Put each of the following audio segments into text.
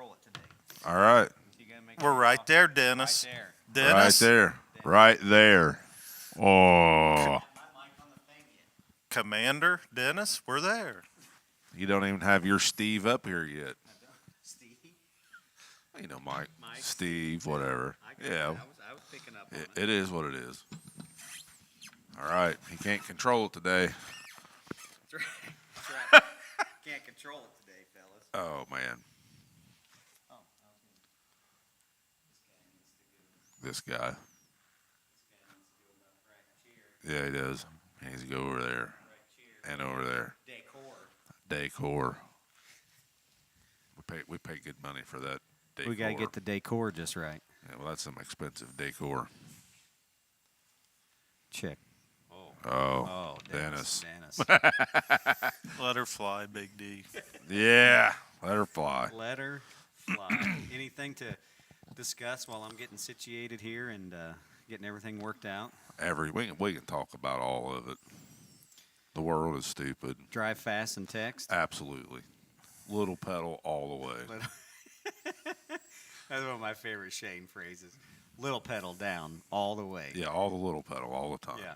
control it today. All right. You gotta make We're sure right you're there, talking Dennis. Right there. Dennis. Right there. Right there. Oh. My mic on the thing yet. Commander Dennis, we're there. You don't even have your Steve up here yet. Steve. You know, Mike, Mike. Steve, whatever. I got Yeah, it. I was picking up on it. it is what it is. All right. He can't control it today. That's right. That's right. Can't control it today, fellas. Oh, man. Oh, I was gonna. This guy. This guy needs to go left, right, cheer. Yeah, he does. He needs to go over there Right, cheer. and over there. Decor. Decor. We pay good money for that decor. We gotta get the decor just right. Yeah, well, that's some expensive decor. Check. Oh, Dennis. Let her fly, Big D. Yeah, let her fly. Let her fly. Anything to discuss while I'm getting situated here and getting everything worked out? We can talk about all of it. The world is stupid. Drive fast and text. Absolutely. Little pedal all the way. That's one of my favorite Shane phrases. Little pedal down all the way. Yeah, all the little pedal all the time. Yeah.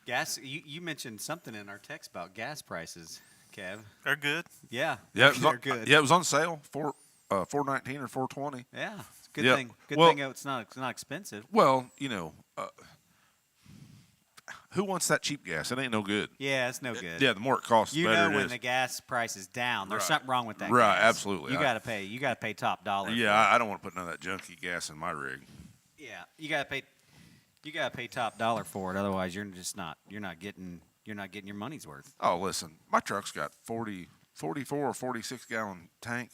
Gas. You mentioned something in our text about gas prices, Kev. They're good. Yeah. Yeah, it was they're on, good. Yeah, it was on sale for $4.19 or $4.20. Yeah. It's a good Yeah. thing. Good Well- thing it's not expensive. Well, who wants that cheap gas? It ain't no good. Yeah, it's no good. Yeah, the more it costs, the You better know it when is. the gas price is down, there's Right. something wrong with that. Right, gas. absolutely. You gotta pay. You gotta pay top dollar. Yeah, for it. I don't want to put none of that junky gas in my rig. Yeah, you gotta pay. You gotta pay top dollar for it. Otherwise, you're not getting your money's worth. Oh, listen, my truck's got 44 or 46 gallon tank.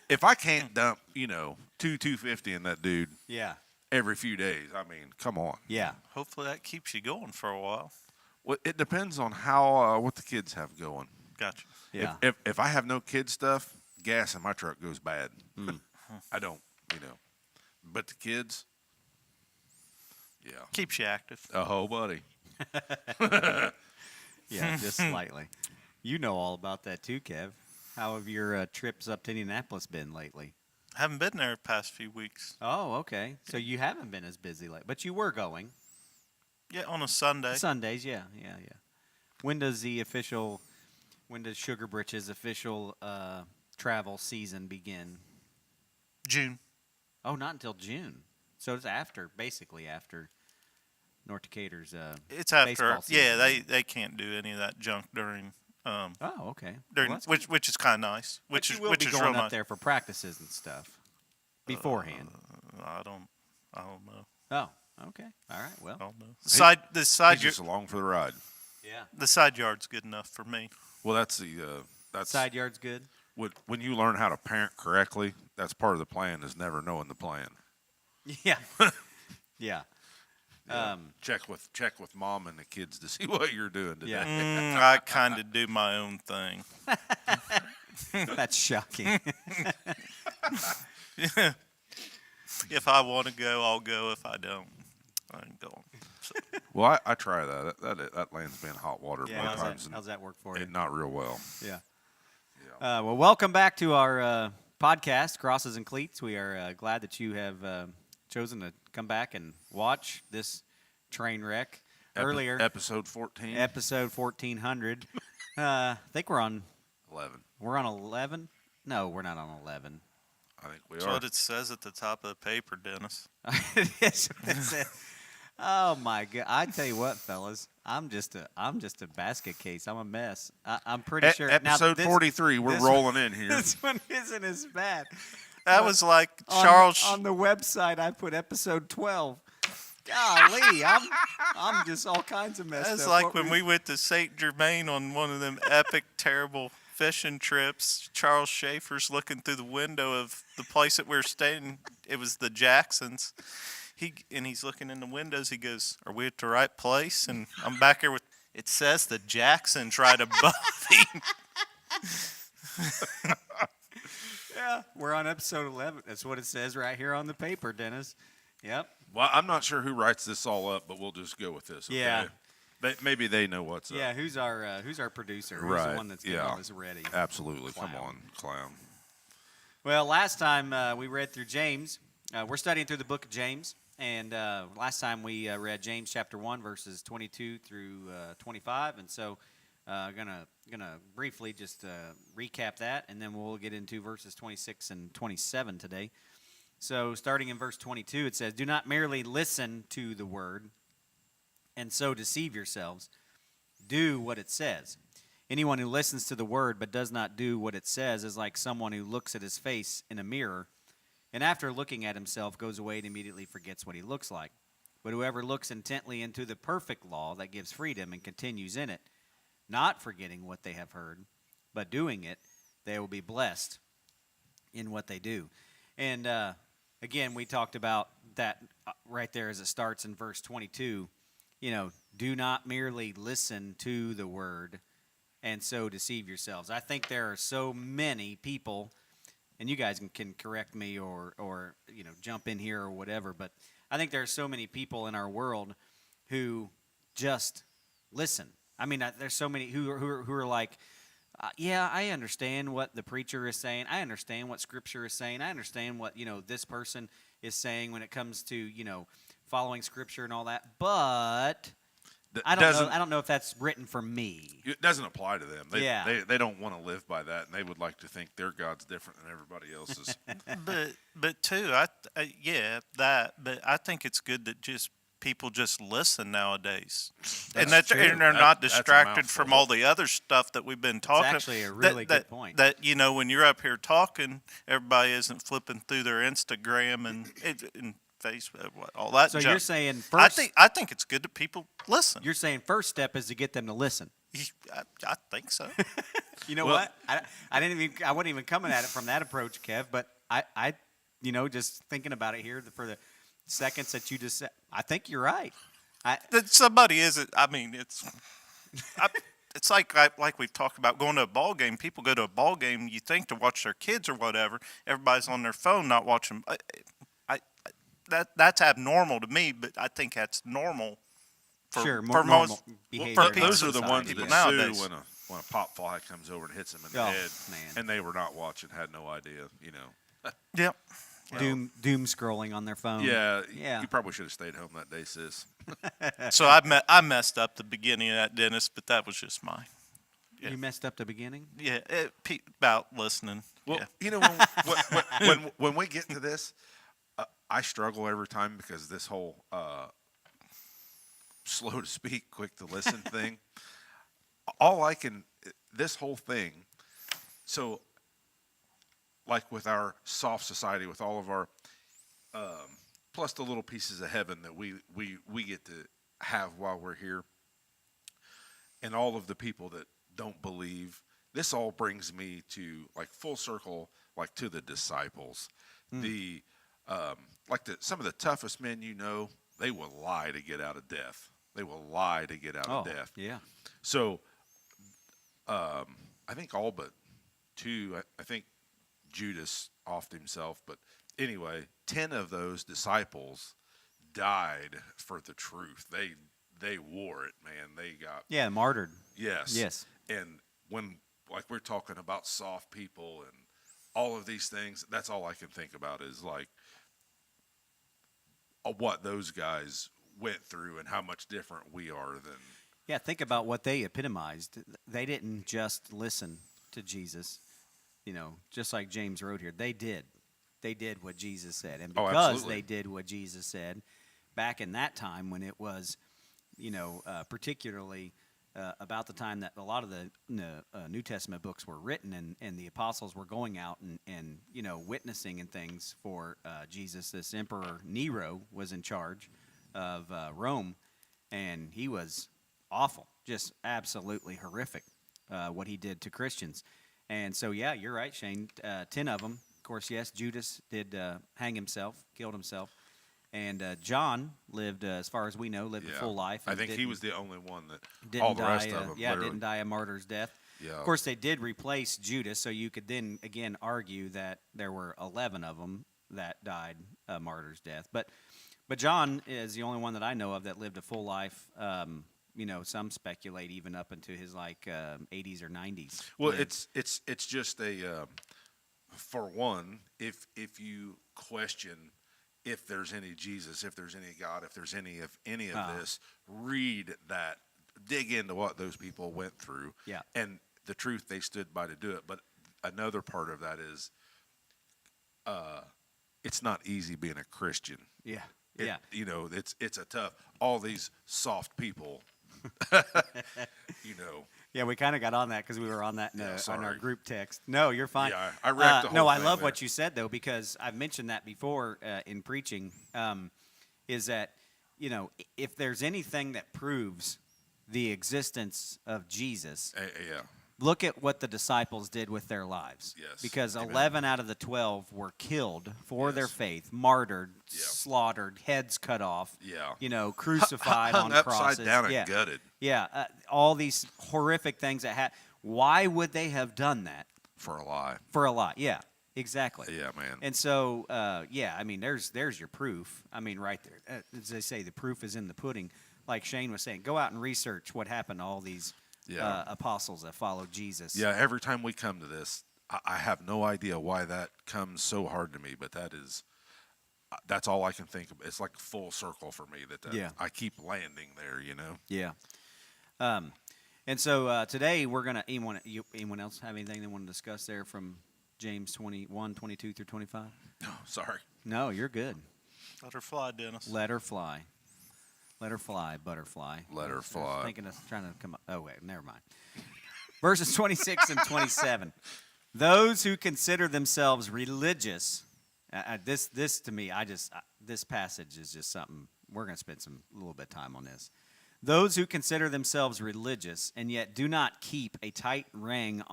If I can't dump, 250 in that dude Yeah. every few days, I mean, come on. Yeah. Hopefully that keeps you going for a while. Well, it depends on how what the kids have going. Gotcha. Yeah. If I have no kid stuff, gas in my truck goes bad. I don't, But the kids, yeah. Keeps you active. Oh, buddy. Yeah, just slightly. You know all about that too, Kev. How have your trips up to Indianapolis been lately? Haven't been there the past few weeks. Oh, okay. So you haven't been as busy lately, but you were going Yeah, on a Sunday. Sundays. Yeah. When does Sugar Britches official travel season begin? June. Oh, not until June. So it's basically after North Decatur's. It's after. Baseball Yeah, season. they can't do any of that junk during Oh, okay. during Well, that's which is kind of nice. But Which you is will which be is going real up nice. there for practices and stuff beforehand. I don't know. Oh, okay. All right. Well, I don't know. The He's side just along for the ride. yeah. the side yard's good enough for me. Well, that's Side yard's good. when you learn how to parent correctly. That's part of the plan. Is never knowing the plan. Yeah. Yeah. Check with mom and the kids to see what you're doing today. Yeah. I kind of do my own thing. That's shocking. If I want to go, I'll go. If I don't, I ain't going. So, Well, I try that. That land's been hot water Yeah. both times, How's that work for you? and not real well. Yeah. Yeah. Well, welcome back to our podcast, Crosses and Cleats. We are glad that you have chosen to come back and watch this train wreck. Earlier, Episode 14. episode 1400. I think we're on 11. 11. No, we're not on 11. I think we that's are. what it says at the top of the paper, Dennis. That's what it said. Oh my God! I tell you what, fellas, I'm just a basket case. I'm a mess. I'm pretty sure. Now, Episode this- 43. We're this- rolling in here. This one isn't as bad. That was like On- Charles. on the website, I put episode 12. Golly, I'm just all kinds of messed That's up. like What when were we went to St. Germain on one of them epic, terrible fishing trips. Charles Schaefer's looking through the window of the place that we were staying. It was the Jacksons. He's looking in the windows. He goes, "Are we at the right place?" And I'm back here with. It says the Jacksons right above him. Yeah, we're on episode 11. That's what it says right here on the paper, Dennis. Yep. Well, I'm not sure who writes this all up, but we'll just go with this. Okay? Yeah. Maybe they know what's Yeah, up. who's our producer? Who's Right, the one that's getting yeah. all this ready? Absolutely. Come Clown. on, clown. Well, last time we read through James. We're studying through the book of James, and last time we read James chapter 1, verses 22 through 25, and so gonna briefly just recap that, and then we'll get into verses 26 and 27 today. So, starting in verse 22, it says, "Do not merely listen to the word, and so deceive yourselves. Do what it says. Anyone who listens to the word but does not do what it says is like someone who looks at his face in a mirror, and after looking at himself goes away and immediately forgets what he looks like. But whoever looks intently into the perfect law that gives freedom and continues in it, not forgetting what they have heard, but doing it, they will be blessed in what they do." And again, we talked about that right there as it starts in verse 22. Do not merely listen to the word and so deceive yourselves. I think there are so many people, and you guys can correct me or jump in here or whatever, but I think there are so many people in our world who just listen. I mean, there's so many who are like, yeah, I understand what the preacher is saying. I understand what Scripture is saying. I understand what this person is saying when it comes to following Scripture and all that. But I don't know if that's written for me. It doesn't apply to them. Yeah. They don't want to live by that, and they would like to think their God's different than everybody else's. But too, but I think it's good that just people just listen nowadays, and true. and they're That- not that's a distracted from mouthful. all the other stuff that we've been talking. actually a really good point. That when you're up here talking, everybody isn't flipping through their Instagram and Facebook, all that. So junk. you're saying first, I think it's good that people listen. you're saying first step is to get them to listen. I think so. You know Well- what? I wasn't even coming at it from that approach, Kev. But I just thinking about it here for the seconds that you just said, I think you're right. That somebody isn't. I mean, it's like we've talked about going to a ball game. People go to a ball game, you think, to watch their kids or whatever. Everybody's on their phone, not watching. That's abnormal to me, but I think that's normal. Sure, for more normal most behavior for in people. Those are the ones people that nowadays. sue when a pop fly comes over and hits them in the Oh, head, man. and they were not watching, had no idea. Yep. doom scrolling on their phone. Yeah. You probably should have stayed home that day, sis. So I messed up the beginning of that, Dennis, but that was just mine. Yeah. You messed up the beginning. Yeah, about listening. Well, yeah. when we get to this, I struggle every time because this whole slow to speak, quick to listen thing. This whole thing. So, like with our soft society, with all of our, plus the little pieces of heaven that we get to have while we're here, and all of the people that don't believe. This all brings me to like full circle, like to the disciples. Some of the toughest men they will lie to get out of death. They will lie to get out of death. Yeah. So, I think all but two. I think Judas offed himself, but anyway, 10 of those disciples died for the truth. They wore it, man. They got Martyred. yes. And when we're talking about soft people and all of these things, that's all I can think about is like what those guys went through and how much different we are than. Yeah, think about what they epitomized. They didn't just listen to Jesus, just like James wrote here. They did. They did what Jesus said. And because absolutely. they did what Jesus said, back in that time when it was, particularly about the time that a lot of the New Testament books were written and the apostles were going out and witnessing and things for Jesus, this Emperor Nero was in charge of Rome, and he was awful, just absolutely horrific what he did to Christians. And so, yeah, you're right, Shane. 10 of them. Of course, yes, Judas did hang himself, killed himself. And John lived, as far as we know, lived a full life. I and think he was the only one that didn't all the die, rest of them. Literally. didn't die a martyr's death. Yeah. Of course, they did replace Judas, so you could then again argue that there were 11 of them that died a martyr's death. But John is the only one that I know of that lived a full life. some speculate even up into his 80s or 90s. Well, Yeah. it's just a for one, if you question if there's any Jesus, if there's any God, if there's any of this, read that, dig into what those people went through, Yeah. and the truth they stood by to do it. But another part of that is, it's not easy being a Christian. Yeah. It- Yeah. It's a tough. All these soft people, you know. Yeah, we kind of got on that because we were on that in, Yeah, on our sorry. group text. No, you're fine. Yeah, I wrecked the No, whole I thing love there. what you said though, because I've mentioned that before in preaching. Is that if there's anything that proves the existence of Jesus, Yeah. look at what the disciples did with their lives. Yes. Because Amen. 11 out of the 12 were killed for their Yes. faith, martyred, Yeah. slaughtered, heads cut off. Yeah. Crucified Hung on upside crosses. down and yeah. gutted Yeah, all these horrific things that happened. Why would they have done that? for a lie. For a lie. Yeah, exactly. Yeah, man. And so, there's your proof. I mean, right there. As they say, the proof is in the pudding. Like Shane was saying, go out and research what happened to all these Yeah. apostles that followed Jesus. Yeah, every time we come to this, I have no idea why that comes so hard to me, but that's all I can think of. It's like full circle for me that Yeah. I keep landing there, Yeah. And so today we're going to, anyone else have anything they want to discuss there from James 21, 22 through 25? Oh, sorry. No, you're good. Let her fly, Dennis. Let her fly. Let her fly, butterfly. Let her I was fly. thinking of trying to come up. Oh, wait, never mind. Verses 26 and 27. Those who consider themselves religious, this to me, this passage is just something, we're going to spend a little bit of time on this. Those who consider themselves religious and yet do not keep a tight rein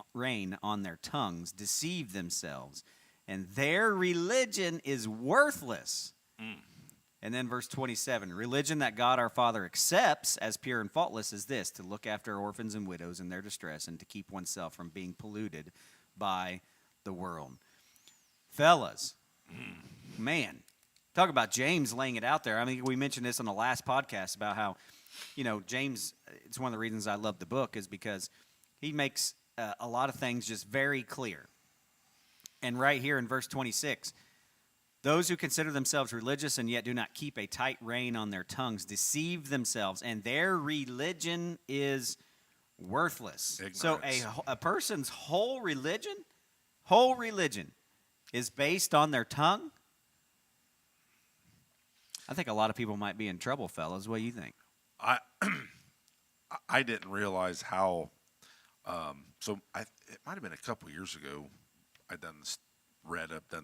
on their tongues deceive themselves, and their religion is worthless. And then verse 27, religion that God our Father accepts as pure and faultless is this, to look after orphans and widows in their distress and to keep oneself from being polluted by the world. Fellas, man, talk about James laying it out there. I mean, we mentioned this on the last podcast about how, James, it's one of the reasons I love the book is because he makes a lot of things just very clear. And right here in verse 26, those who consider themselves religious and yet do not keep a tight rein on their tongues deceive themselves, and their religion is worthless. So a person's whole religion is based on their tongue. I think a lot of people might be in trouble, fellas. What do you think? I didn't realize how. It might have been a couple years ago. Done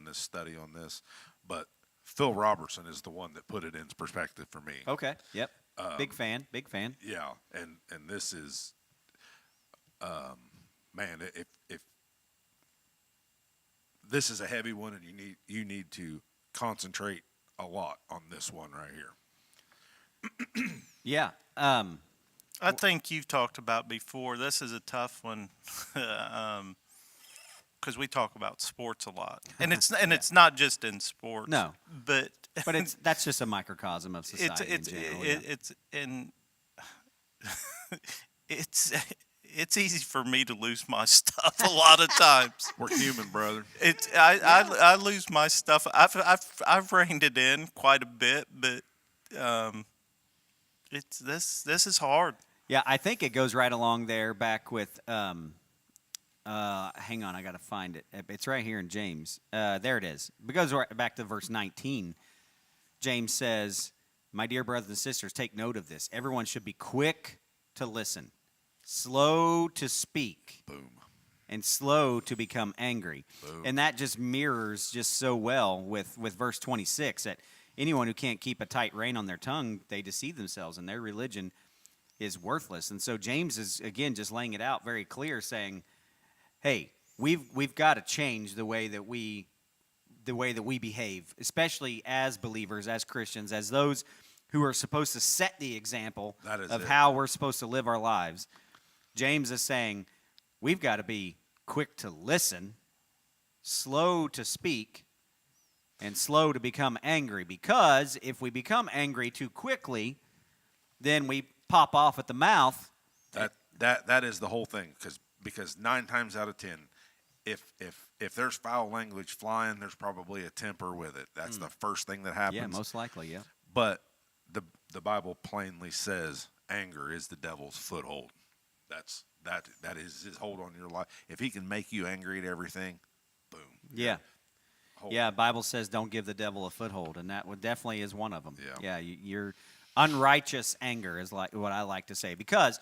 this study on this, but Phil Robertson is the one that put it in perspective for me. Okay. Yep. Big fan. Yeah, and this is, man, if this is a heavy one, and you need to concentrate a lot on this one right here. Yeah. I think you've talked about before. This is a tough one because we talk about sports a lot, and it's not just in sports. No. but that's just a microcosm of society in general. It's easy for me to lose my stuff a lot of times. We're human, brother. I lose my stuff. I've reined it in quite a bit, but it's this is hard. Yeah, I think it goes right along there back with hang on, I got to find it. It's right here in James. There it is. It goes right back to verse 19. James says, "My dear brothers and sisters, take note of this. Everyone should be quick to listen, slow to speak, Boom. and slow to become angry." Boom. And that just mirrors just so well with verse 26 that anyone who can't keep a tight rein on their tongue, they deceive themselves, and their religion is worthless. And so James is, again, just laying it out very clear, saying, hey, we've got to change the way that we behave, especially as believers, as Christians, as those who are supposed to set the example of how we're supposed to live our lives. James is saying we've got to be quick to listen, slow to speak, and slow to become angry, because if we become angry too quickly, then we pop off at the mouth. That is the whole thing, because 9 times out of 10, if there's foul language flying, there's probably a temper with it. That's the first thing that happens. Yeah, most likely, yeah. But the Bible plainly says anger is the devil's foothold. That is his hold on your life. If he can make you angry at everything, boom. Yeah. Hold. Yeah, Bible says don't give the devil a foothold, and that definitely is one of them. Yeah. Your unrighteous anger is like what I like to say, because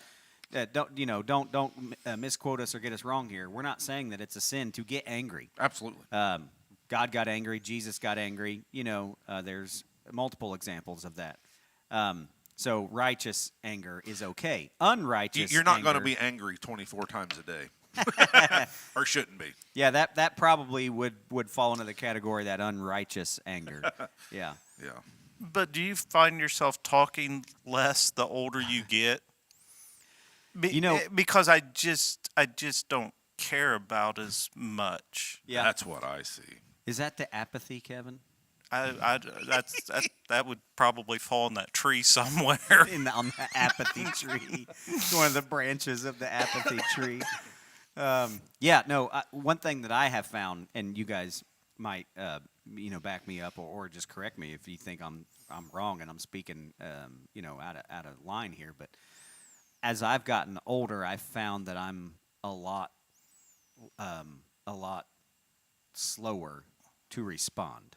don't misquote us or get us wrong here. We're not saying that it's a sin to get angry. Absolutely. God got angry, Jesus got angry. There's multiple examples of that. So righteous anger is okay. Unrighteous You're not going to anger- be angry 24 times a day. Or shouldn't be. Yeah, that probably would fall into the category of that unrighteous anger. Yeah. Yeah. But do you find yourself talking less the older you get? Because I just don't care about as much. Yeah. That's what I see. Is that the apathy, Kevin? That would probably fall in that tree somewhere. On the apathy tree. It's one of the branches of the apathy tree. One thing that I have found, and you guys might back me up or just correct me if you think I'm wrong and I'm speaking out of line here, but as I've gotten older, I've found that I'm a lot slower to respond.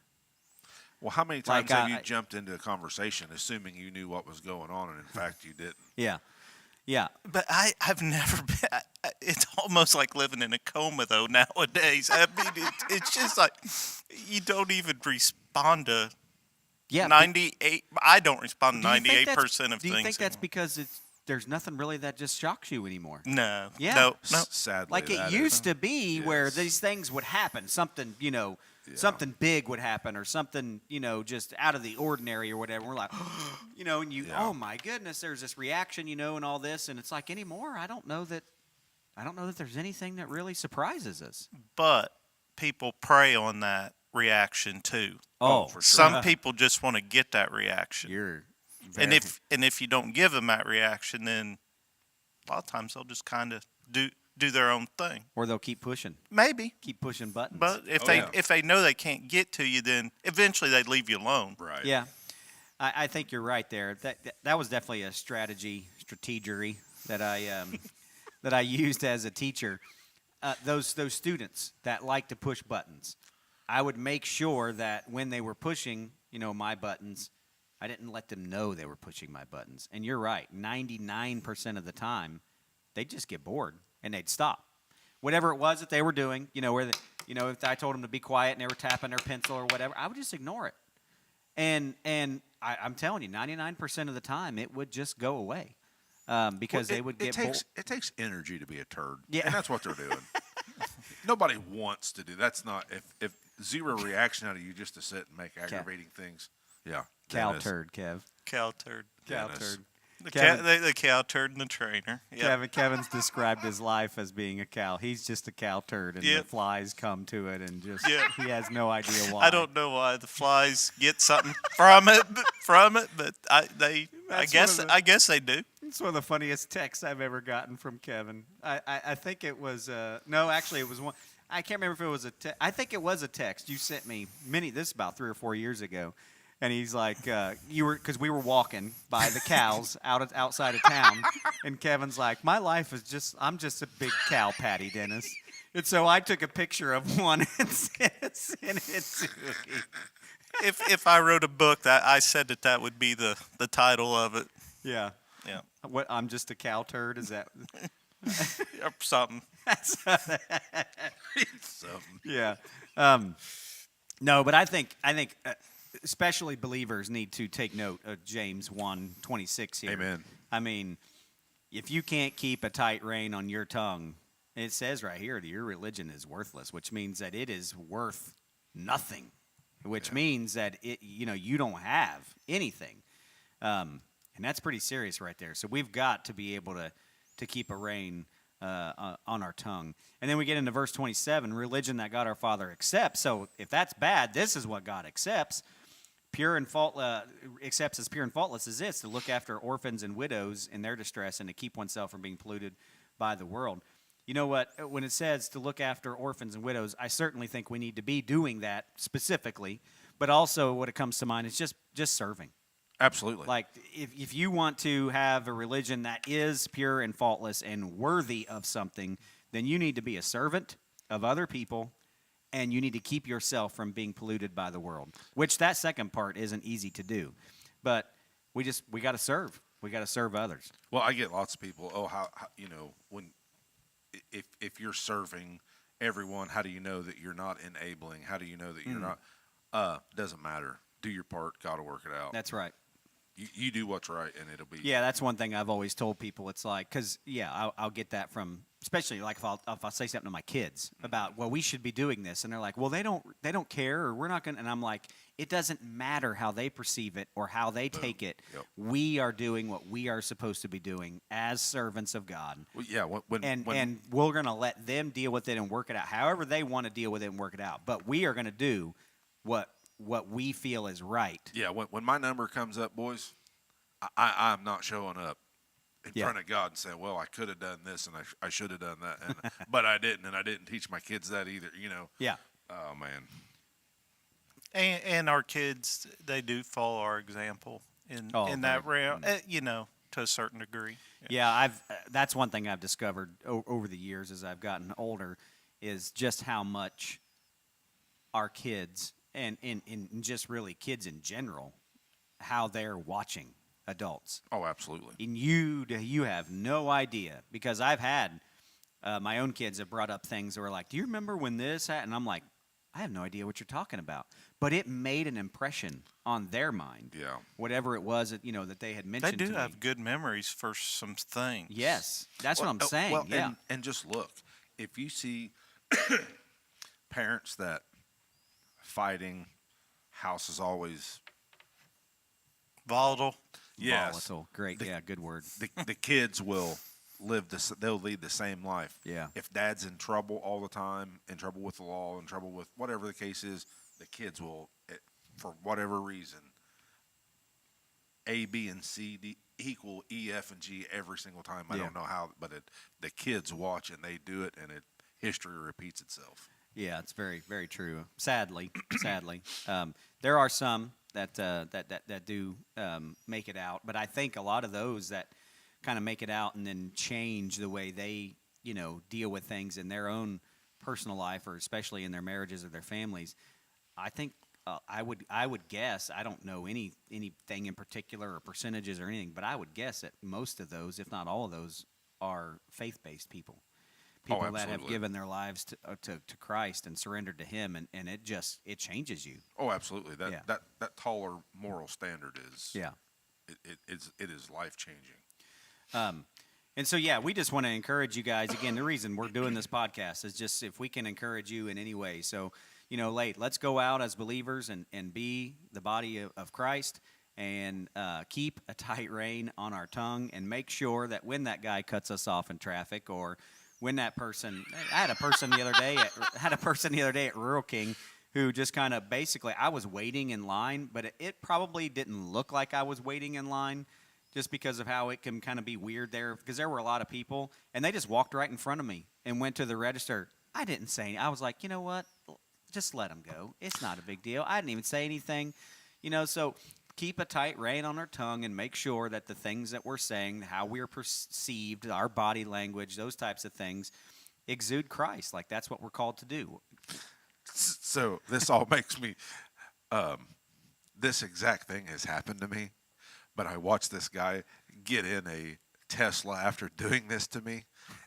Well, how many times Like, have you jumped into a conversation assuming you knew what was going on, and in fact you didn't? Yeah. But I've never been. It's almost like living in a coma though nowadays. I mean, it's just like you don't even respond to. Yeah. 98. I don't respond to Do you think 98% that's- of things. Do you think that's anymore. because there's nothing really that just shocks you anymore? No. Yeah. No. Sadly, Like it that used is. to be, where Yes. these things would happen. Something, something big would happen, or something, just out of the ordinary or whatever. We're like, and you, Yeah. oh my goodness, there's this reaction, and all this, and it's like anymore. I don't know that there's anything that really surprises us. But people prey on that reaction too. Oh, for sure. Some people just want to get that reaction. You're And if you don't give them that reaction, then a lot of times they'll just kind of do their own thing. or they'll keep pushing Maybe. buttons. But if yeah. if they know they can't get to you, then eventually they leave you alone. Right. Yeah, I think you're right there. That was definitely a strategery that I used as a teacher. Those students that like to push buttons, I would make sure that when they were pushing, my buttons, I didn't let them know they were pushing my buttons. And you're right, 99% of the time, they'd just get bored and they'd stop. Whatever it was that they were doing, if I told them to be quiet and they were tapping their pencil or whatever, I would just ignore it. And I'm telling you, 99% of the time, it would just go away because they would get bored. It takes energy to be a turd. Yeah. And that's what they're doing. Nobody wants to do. That's not if zero reaction out of you just to sit and make aggravating things. Yeah. Cow Dennis. turd, Kev. Cow turd. Cow Dennis. turd. The Kevin- cow turd and the trainer. Yep. Kevin's described his life as being a cow. He's just a cow turd, and the Yep. flies come to it, and just Yep. he has no idea why. I don't know why the flies get something from it, but I That's guess one of the- I guess they do. It's one of the funniest texts I've ever gotten from Kevin. I think it was no, actually it was one. I can't remember if it was I think it was a text you sent me. This is about 3 or 4 years ago. And he's like, because we were walking by the cows outside of town, and Kevin's like, my life is I'm just a big cow patty, Dennis. And so I took a picture of one and sent it to him. If I wrote a book, that I said that would be the title of it. Yeah. Yeah, What? I'm just a cow turd. Is that? or something. Yeah. No, but I think especially believers need to take note of James 1:26 here. Amen. I mean, if you can't keep a tight rein on your tongue, it says right here that your religion is worthless, which means that it is worth nothing, which means that you don't have anything. And that's pretty serious right there. So we've got to be able to keep a rein on our tongue. And then we get into verse 27, religion that God our Father accepts. So if that's bad, this is what God accepts. pure and accepts as pure and faultless is this: to look after orphans and widows in their distress, and to keep oneself from being polluted by the world. You know what? When it says to look after orphans and widows, I certainly think we need to be doing that specifically. But also, what it comes to mind is just serving. Absolutely. Like, if you want to have a religion that is pure and faultless and worthy of something, then you need to be a servant of other people, and you need to keep yourself from being polluted by the world, which that second part isn't easy to do. But we got to serve. We got to serve others. Well, I get lots of people, how when if you're serving everyone, how do you know that you're not enabling? How do you know that you're not doesn't matter. Do your part, God will work it out. That's right. You do what's right, and it'll be. Yeah, that's one thing I've always told people. It's like, because, I'll get that from, especially like if I'll say something to my kids about, well, we should be doing this. And they're like, well, they don't care, or we're not going to. And I'm like, it doesn't matter how they perceive it or how they take it. Yep. We are doing what we are supposed to be doing as servants of God. Well, yeah, when And we're going to let them deal with it and work it out however they want to deal with it and work it out. But we are going to do what we feel is right. yeah, when my number comes up, boys, I'm not showing up in front of God and saying, well, I could have done this and I should have done that, and, but I didn't, and I didn't teach my kids that either. Yeah. Oh man. And our kids, they do follow our example in that realm, to a certain degree. Yeah, that's one thing I've discovered over the years as I've gotten older is just how much our kids and just really kids in general, how they're watching adults. Oh, absolutely. And you have no idea, because I've had my own kids have brought up things that were like, do you remember when this happened? And I'm like, I have no idea what you're talking about. But it made an impression on their mind. Yeah. Whatever it was that, that they had mentioned They to do me. have good memories for some things. Yes, that's what I'm saying. Well, yeah. and just look, if you see parents that fighting, house is always Volatile. yes, Volatile. Great. Yeah, good word. the kids will they'll lead the same life. Yeah. If dad's in trouble all the time, in trouble with the law, in trouble with whatever the case is, the kids will, for whatever reason, A, B, and C equal E, F, and G every single time. I don't know how, but the kids watch and they do it, and history repeats itself. Yeah, it's very, very true. Sadly, there are some that do make it out, but I think a lot of those that kind of make it out and then change the way they, deal with things in their own personal life, or especially in their marriages or their families. I think I would guess, I don't know anything in particular or percentages or anything, but I would guess that most of those, if not all of those, are faith-based people. People that have given their lives to Christ and surrendered to Him, and it changes you. Oh, absolutely. That taller moral standard is it is life changing. And so, we just want to encourage you guys. Again, the reason we're doing this podcast is just if we can encourage you in any way. So, let's go out as believers and be the body of Christ, and keep a tight rein on our tongue, and make sure that when that guy cuts us off in traffic, or when that person, I had a person the other day at Rural King who just kind of basically, I was waiting in line, but it probably didn't look like I was waiting in line, just because of how it can kind of be weird there, because there were a lot of people, and they just walked right in front of me and went to the register. I didn't say anything. I was like, you know what? Just let them go. It's not a big deal. I didn't even say anything. So keep a tight rein on our tongue and make sure that the things that we're saying, how we're perceived, our body language, those types of things, exude Christ. Like, that's what we're called to do. So this all makes me, this exact thing has happened to me, but I watched this guy get in a Tesla after doing this to me.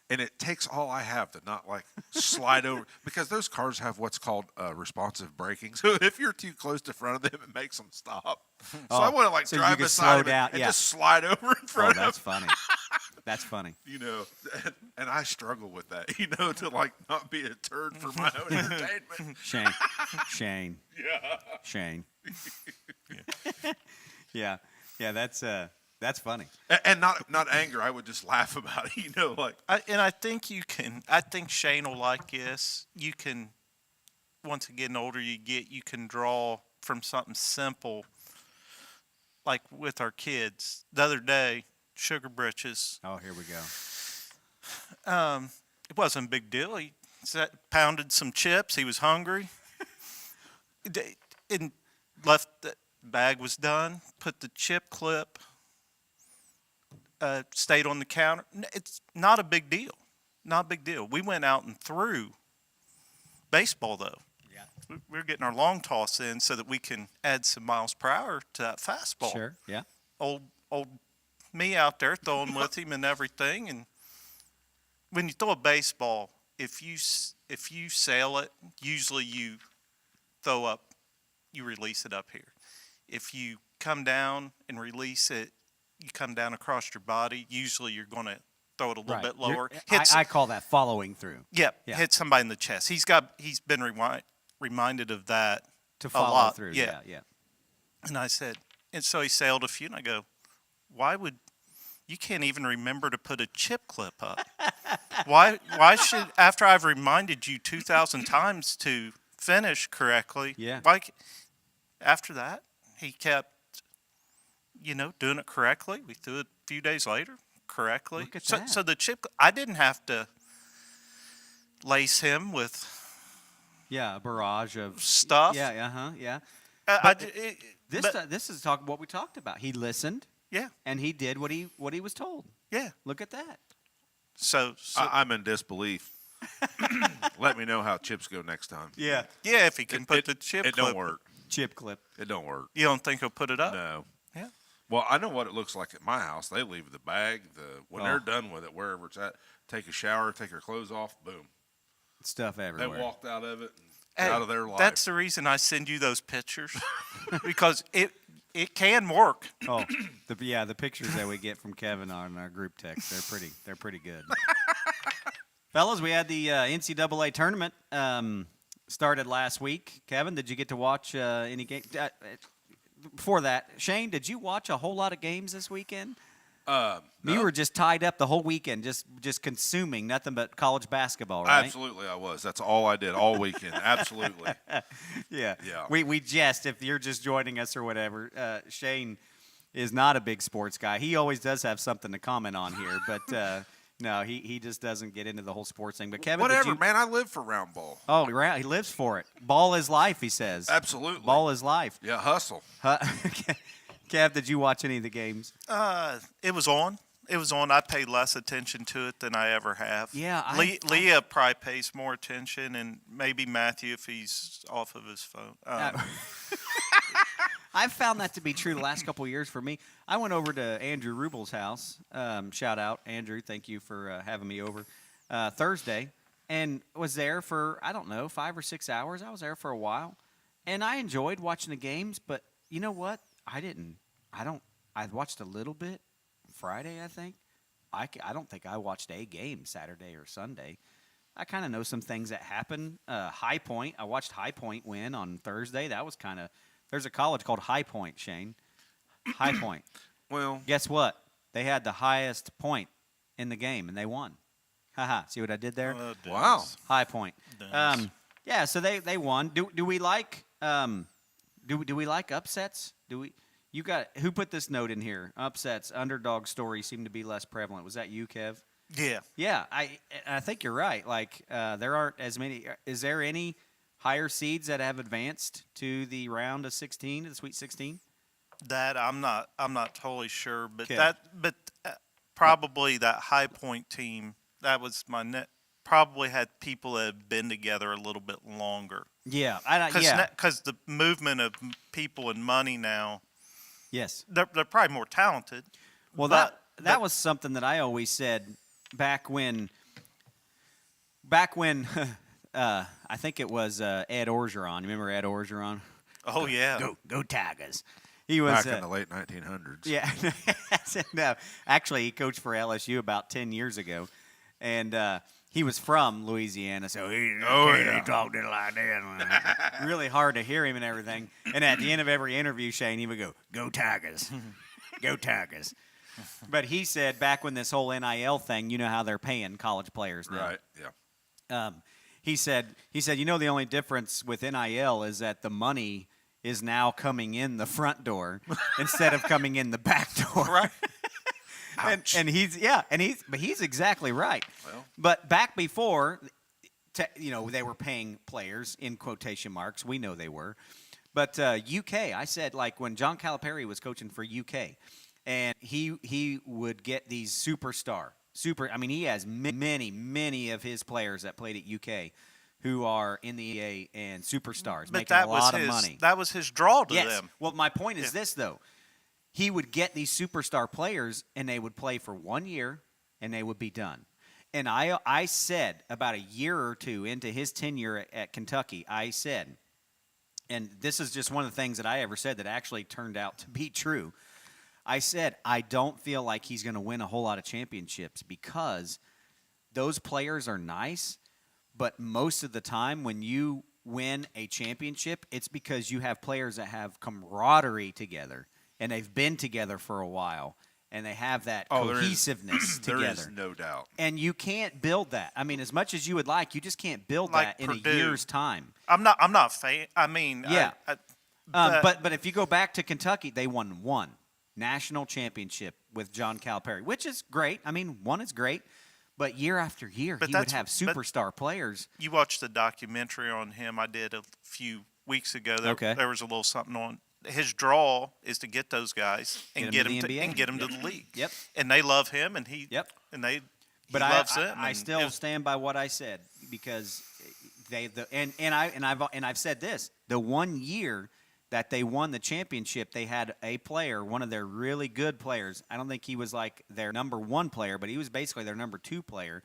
And it takes all I have to not slide over, because those cars have what's called responsive braking. So if you're too close to front of them, it makes them stop. So I want to so drive you can beside slow them down, and yeah. just slide over in front of That's them. funny. That's funny. And I struggle with that, to not be a turd for my own entertainment. Shane. Yeah. Shane. Yeah. Yeah, that's funny. And not anger. I would just laugh about it, I think Shane will like this. Once again, the older you get, you can draw from something simple like with our kids. The other day, Sugar Britches. Oh, here we go. It wasn't a big deal. He pounded some chips. He was hungry. And left the bag was done. Put the chip clip. Stayed on the counter. It's not a big deal. Not a big deal. We went out and threw baseball though. Yeah. We're getting our long toss in so that we can add some miles per hour to that fastball. Sure. Yeah. Old me out there throwing with him and everything. And when you throw a baseball, if you sail it, usually you throw up, you release it up here. If you come down and release it, you come down across your body. Usually you're going to throw it a little bit lower. I call that following through. Yeah, Yeah. hit somebody in the chest. He's been reminded of that To a follow lot. through. Yeah. Yeah. And I said, and so he sailed a few, and I go, why would you can't even remember to put a chip clip up? Why should, after I've reminded you 2,000 times to finish correctly? Yeah. After that, he kept, doing it correctly. We threw it a few days later correctly. Look at that. So the chip, I didn't have to lace him with Yeah. A barrage of stuff. Yeah. Uh-huh. Yeah. This is what we talked about. He listened yeah, and he did what he was told. yeah. Look at that. So I'm in disbelief. Let me know how chips go next time. Yeah. yeah, if he can put the chip It clip, don't work. Chip clip. It don't work. You don't think he'll put it up? No. Yeah. Well, I know what it looks like at my house. They leave the bag, when Oh. they're done with it, wherever it's at, take a shower, take their clothes off, boom. Stuff They everywhere. walked out of it and Hey, out of their life. That's the reason I send you those pictures because it can work. Oh, the pictures that we get from Kevin on our group text, they're pretty good. Fellas, we had the NCAA tournament started last week. Kevin, did you get to watch any game? Before that, Shane, did you watch a whole lot of games this weekend? No. You were just tied up the whole weekend, just consuming nothing but college basketball, right? Absolutely, I was. That's all I did all weekend. Absolutely. Yeah. Yeah. We jest if you're just joining us or whatever. Shane is not a big sports guy. He always does have something to comment on here, but no, he just doesn't get into the whole sports thing. But Kevin, Whatever, man. I live for round ball. Oh, he lives for it. Ball is life, he says. Absolutely. Ball is life. Yeah, hustle. Kev, did you watch any of the games? It was on. It was on. I paid less attention to it than I ever have. Yeah, Leah probably pays more attention, and maybe Matthew if he's off of his phone. I've found that to be true the last couple of years for me. I went over to Andrew Rubel's house. Shout out, Andrew. Thank you for having me over Thursday. And was there for, 5 or 6 hours. I was there for a while. And I enjoyed watching the games. But you know what? I watched a little bit Friday, I think. I don't think I watched a game Saturday or Sunday. I kind of know some things that happen. High Point. I watched High Point win on Thursday. That was kind of... There's a college called High Point, Shane. High Point. Well, Guess what? They had the highest point in the game, and they won. Haha. See what I did there? wow. High Point. Dennis. Yeah. So they won. Do we like do we like upsets? You got who put this note in here? Upsets, underdog stories seem to be less prevalent. Was that you, Kev? Yeah. Yeah. I think you're right. Like there aren't as many. Is there any higher seeds that have advanced to the round of 16, to the Sweet 16? That I'm not totally sure, but Okay. Probably that High Point team. That was my net. Probably had people that have been together a little bit longer. Yeah. Because the movement of people and money now, Yes. they're probably more talented. Well, but that was something that I always said back when I think it was Ed Orgeron. You remember Ed Orgeron? Oh yeah. Go Tigers. He was Back in the late 1900s. yeah. No, actually, he coached for LSU about 10 years ago, and he was from Louisiana, so he talked it like that. Really hard to hear him and everything. And at the end of every interview, Shane, he would go Tigers, go Tigers. But he said back when this whole NIL thing, you know how they're paying college players now. Right, yeah. He said, the only difference with NIL is that the money is now coming in the front door instead of coming in the back door. Right. and he's but he's exactly right. Well. But back before, they were paying players in quotation marks. We know they were. But UK, I said, like when John Calipari was coaching for UK, and he would get these I mean, he has many of his players that played at UK who are in the EA and superstars, But making a lot of money. That was his draw to Yes. them. Well, my point is this, though. He would get these superstar players, and they would play for 1 year, and they would be done. And I said about a year or two into his tenure at Kentucky, I said, and this is just one of the things that I ever said that actually turned out to be true. I said, I don't feel like he's going to win a whole lot of championships because those players are nice, but most of the time when you win a championship, it's because you have players that have camaraderie together, and they've been together for a while, and they have that cohesiveness There together. is no doubt. And you can't build that. I mean, as much as you would like, you just can't build Like that in Purdue. a year's time. I'm not fan. I mean, Yeah. but But if you go back to Kentucky, they won one national championship with John Calipari, which is great. I mean, one is great. But year after year, But he would that's- have but- superstar players. you watched the documentary on him I did a few weeks ago. Okay. There was a little something on. His draw is to get those guys and Get get 'em them to the NBA. and get them to the league. Yep. And they love him, and he. Yep. And he But loves them. I and still it was- stand by what I said because I've said this: the 1 year that they won the championship, they had a player, one of their really good players. I don't think he was like their number one player, but he was basically their number two player.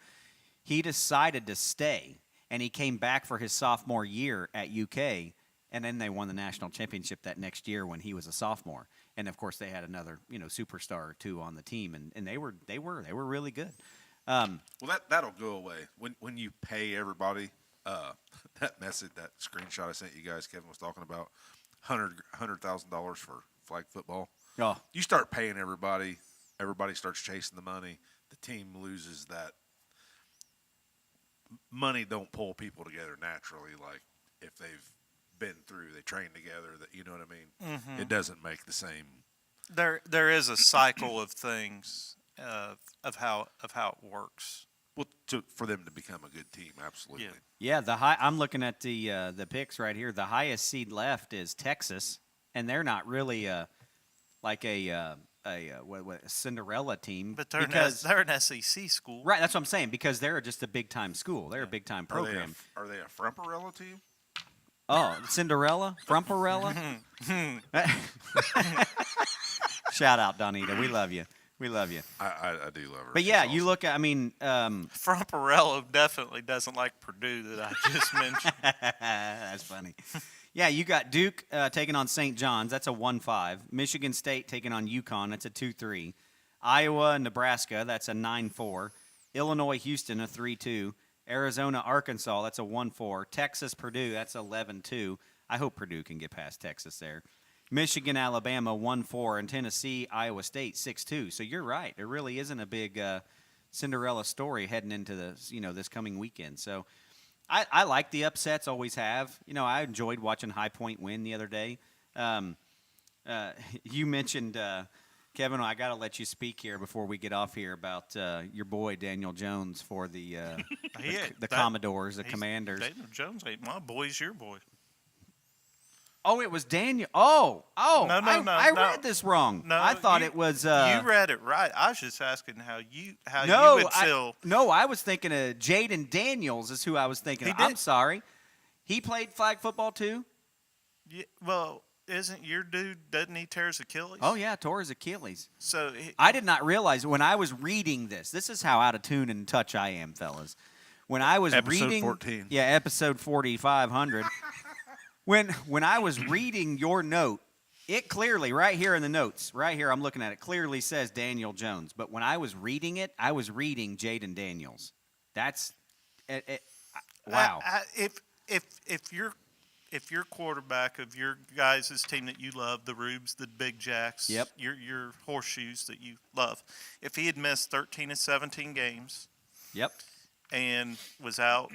He decided to stay, and he came back for his sophomore year at UK, and then they won the national championship that next year when he was a sophomore. And of course, they had another superstar or two on the team, and they were really good. Well, that'll go away when you pay everybody. That message, that screenshot I sent you guys, Kevin was talking about, $100,000 for flag football. Oh, You start paying everybody. Everybody starts chasing the money. The team loses that. Money don't pull people together naturally. Like if they've been through, they train together. That you know what I mean. Mm-hmm. It doesn't make the same. there is a cycle of things of how it works. Well, for them to become a good team, absolutely. Yeah. yeah. I'm looking at the picks right here. The highest seed left is Texas, and they're not really like a Cinderella team. But they're because they're an SEC school. right. That's what I'm saying because they're just a big time school. They're a big time Are they program. are they a Frumperella team? Oh, Cinderella, Frumperella. Shout out, Donita. We love you. We love you. I do love her. But She's yeah, awesome. you look at. I mean, Frumparello definitely doesn't like Purdue that I just mentioned. that's funny. Yeah, you got Duke taking on St. John's. That's a 1-5. Michigan State taking on UConn. That's a 2-3. Iowa, Nebraska. That's a 9-4. Illinois, Houston, a 3-2. Arizona, Arkansas. That's a 1-4. Texas, Purdue. That's 11-2. I hope Purdue can get past Texas there. Michigan, Alabama, 1-4. And Tennessee, Iowa State, 6-2. So you're right. There really isn't a big Cinderella story heading into this coming weekend. So I like the upsets, always have. I enjoyed watching High Point win the other day. You mentioned, Kevin, I got to let you speak here before we get off here about your boy, Daniel Jones, for the Commodores, the Commanders. Daniel Jones ain't my boy, he's your boy. Oh, it was Daniel. Oh, No, I no. read this wrong. No, I thought you- it was. you read it right. I was just asking how you would feel. I was thinking of Jaden Daniels is who I was thinking He of. I'm did. sorry. He played flag football too? Yeah, well, isn't your dude? Doesn't he tear his Achilles? Oh, yeah, tore his Achilles. So I did not realize when I was reading this. This is how out of tune and touch I am, fellas. When I was Episode reading 14. Yeah, episode 4500. when I was reading your note, it clearly right here in the notes, right here I'm looking at it, clearly says Daniel Jones. But when I was reading it, I was reading Jaden Daniels. That's wow. if your quarterback of your guys' team that you love, the Rubes, the Big Jacks, Yep. your horseshoes that you love, if he had missed 13 of 17 games Yep. and was out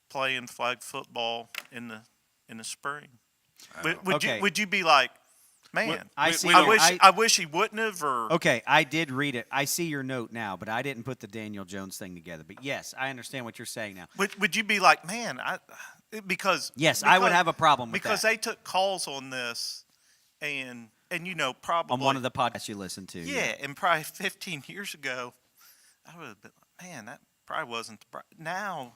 playing flag football in the spring, Okay. Would you be like, man, I see. I wish he wouldn't have, or Okay, I did read it. I see your note now, but I didn't put the Daniel Jones thing together. But yes, I understand what you're saying now. would you be like, man, because Yes, I would have a problem with because that. they took calls on this, and probably On one of the podcasts you listen to. yeah, and probably 15 years ago, I would have been like, man, that probably wasn't now.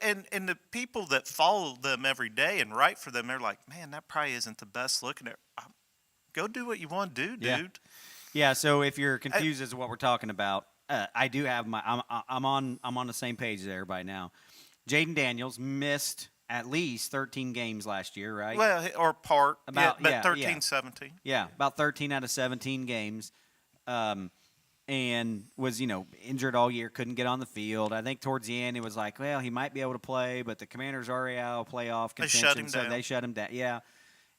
And the people that follow them every day and write for them, they're like, man, that probably isn't the best looking at. Go do what you want to do, dude. Yeah. Yeah, so if you're confused as to what we're talking about, I do have I'm on the same page as everybody now. Jaden Daniels missed at least 13 games last year, right? Well, or part, About- but yeah, 13, yeah. 17. Yeah, about 13 out of 17 games. And was, injured all year, couldn't get on the field. I think towards the end it was like, well, he might be able to play, but the Commanders are already out of playoff They contention, shut him so down. they shut him down. Yeah.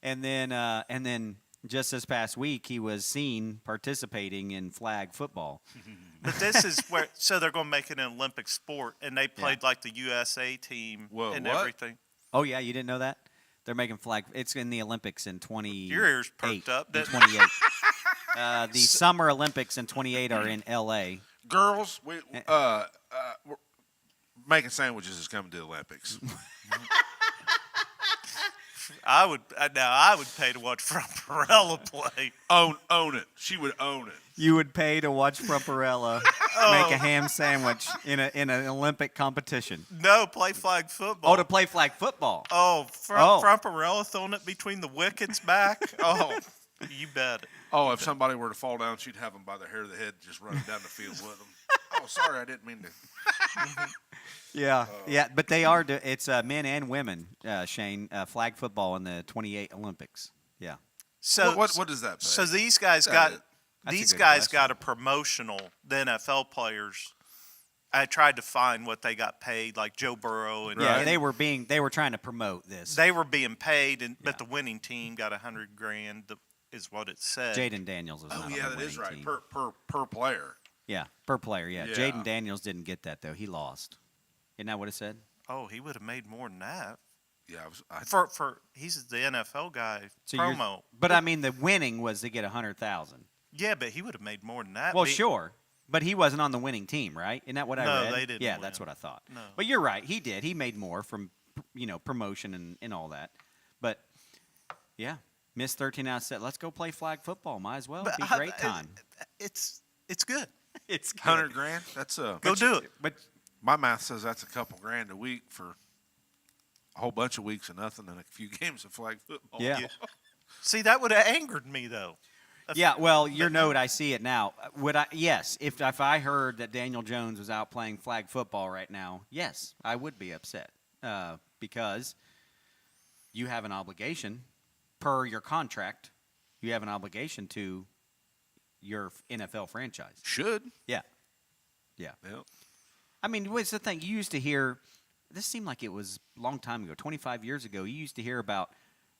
And then just this past week he was seen participating in flag football. But this is where, so they're going to make it an Olympic sport, and they played like the USA team Whoa, and what? everything. Oh yeah, you didn't know that? They're making flag. It's in the Olympics in 28. Your ears perked up, In didn't 28. The Summer Olympics in 28 are in L.A. Girls, we're making sandwiches is coming to the Olympics. I would pay to watch Fromparella play. Own it. She would own it. You would pay to watch Frumparella make a ham sandwich in an Olympic competition. No, play flag football. Oh, to play flag football. Oh, Oh. Fromparella throwing it between the wickets back. Oh, you bet it. Oh, if somebody were to fall down, she'd have them by the hair of the head, just running down the field with them. Oh, sorry, I didn't mean to. Yeah, yeah, but they are. It's men and women, Shane. Flag football in the 28 Olympics. Yeah. So What does that pay? So these guys That got it? That's a these good guys question. got a promotional. The NFL players. I tried to find what they got paid, like Joe Burrow and Yeah, and they were trying to promote this. they were being paid, but Yeah. the winning team got $100,000. Is what it said. Jaden Daniels was Oh not yeah, on the that is winning right. team. Per player. Yeah, per player. Yeah, Yeah. Jaden Daniels didn't get that though. He lost. Isn't that what it said? Oh, he would have made more than that. Yeah, I For he's the NFL guy So you're- promo. But I mean, the winning was to get 100,000. Yeah, but he would have made more than that. Well, Be- sure, but he wasn't on the winning team, right? Isn't that what I No, read? they didn't Yeah, win. that's what I thought. No. But you're right. He did. He made more from promotion and all that. But yeah, missed 13 out of 7. Let's go play flag football. Might as well. But Be a great time. It's good. It's good. $100,000. That's Go do it. But my math says that's a couple grand a week for a whole bunch of weeks of nothing and a few games of flag football. yeah. Yeah. See, that would have angered me though. Yeah, well, your note, I see it now. Would I? Yes, if I heard that Daniel Jones was out playing flag football right now, yes, I would be upset because you have an obligation per your contract. You have an obligation to your NFL franchise. Should. Yeah, yeah. Yep. I mean, what's the thing? You used to hear. This seemed like it was a long time ago, 25 years ago. You used to hear about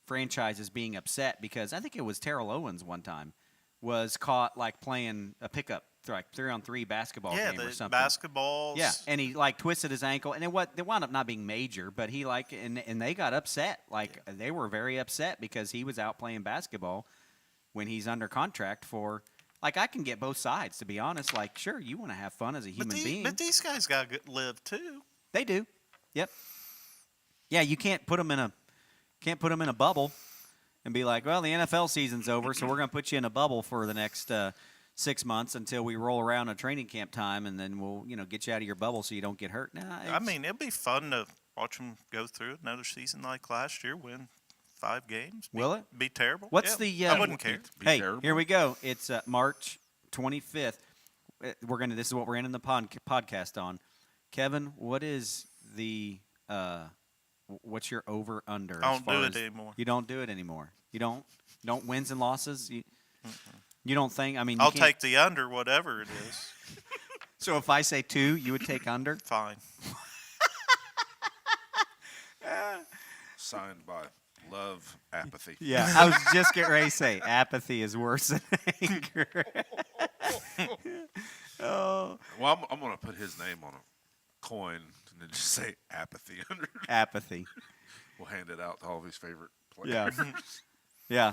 franchises being upset because I think it was Terrell Owens one time was caught like playing a pickup like 3-on-3 basketball Yeah, game or the something. basketballs. Yeah, and he like twisted his ankle, and it wound up not being major, but he like and they got upset. Like they were very upset because he was out playing basketball when he's under contract for. Like I can get both sides, to be honest. Like sure, you want to have fun as a human being. But these guys got to live too. They do. Yep. Yeah, you can't put them in a bubble and be like, well, the NFL season's over, so we're going to put you in a bubble for the next 6 months until we roll around a training camp time, and then we'll get you out of your bubble so you don't get hurt. Nah, I mean, it'd be fun to watch them go through another season like last year, win 5 games. Will it? Be terrible. What's Yeah, the? I wouldn't care. Be Hey, terrible. here we go. It's March 25th. This is what we're ending the podcast on. Kevin, what is the? What's your over under? I don't do it anymore. You don't do it anymore. You don't wins and losses. You don't think? I mean, you I'll can't- take the under, whatever it is. So if I say 2, you would take under. Fine. Signed by Love Apathy. Yeah, I was just getting ready to say apathy is worse than anger. Oh, Well, I'm going to put his name on a coin and then just say Apathy under. apathy. We'll hand it out to all of his favorite players. Yeah.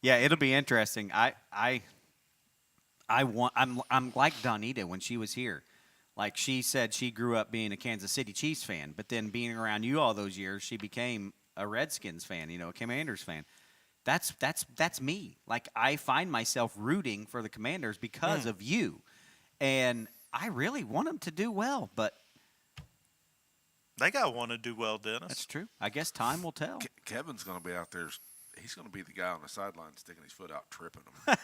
Yeah, it'll be interesting. I'm like Donita when she was here. Like she said she grew up being a Kansas City Chiefs fan, but then being around you all those years, she became a Redskins fan, a Commanders fan. That's me. Like I find myself rooting for the Commanders because of you. And I really want them to do well, but They got to want to do well, Dennis. that's true. I guess time will tell. Kevin's going to be out there. He's going to be the guy on the sideline sticking his foot out, tripping them.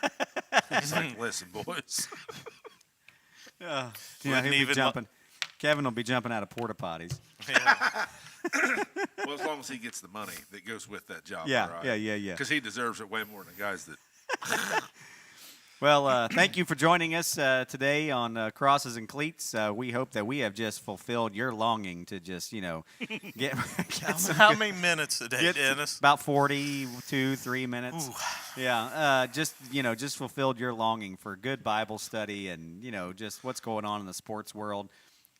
He's like, listen, boys. Yeah, Wouldn't he'll be even jumping. Kevin will be jumping out of porta potties. Yeah. Well, as long as he gets the money that goes with that job. Yeah, right? yeah. Because he deserves it way more than the guys that. Well, thank you for joining us today on Crosses and Cleats. We hope that we have just fulfilled your longing to just, get some How good- many minutes today, get Dennis? about 3 minutes. Ooh. Yeah, just fulfilled your longing for good Bible study and just what's going on in the sports world.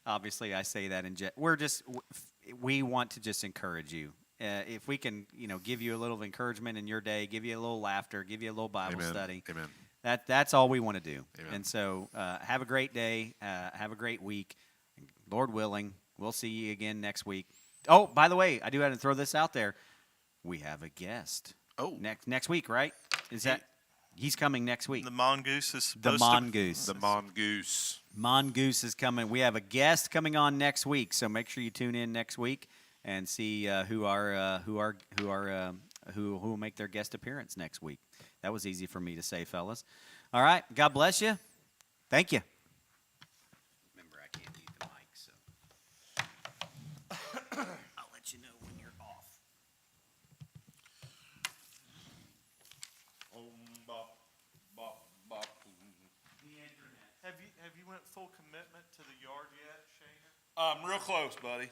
Obviously, I say that we want to just encourage you. If we can, give you a little encouragement in your day, give you a little laughter, give you a little Bible Amen. study. Amen. That's all we want to do. Amen. And so have a great day. Have a great week. Lord willing, we'll see you again next week. Oh, by the way, I do have to throw this out there. We have a guest. Oh. Next week, right? Is that he's coming next week? The mongoose is The supposed mongoose. The mongoose. Mongoose is coming. We have a guest coming on next week, so make sure you tune in next week and see who will make their guest appearance next week. That was easy for me to say, fellas. All right. God bless you. Thank you. Remember, I can't use the mic, so I'll let you know when you're off. Have you went full commitment to the yard yet, Shana? Real close, buddy.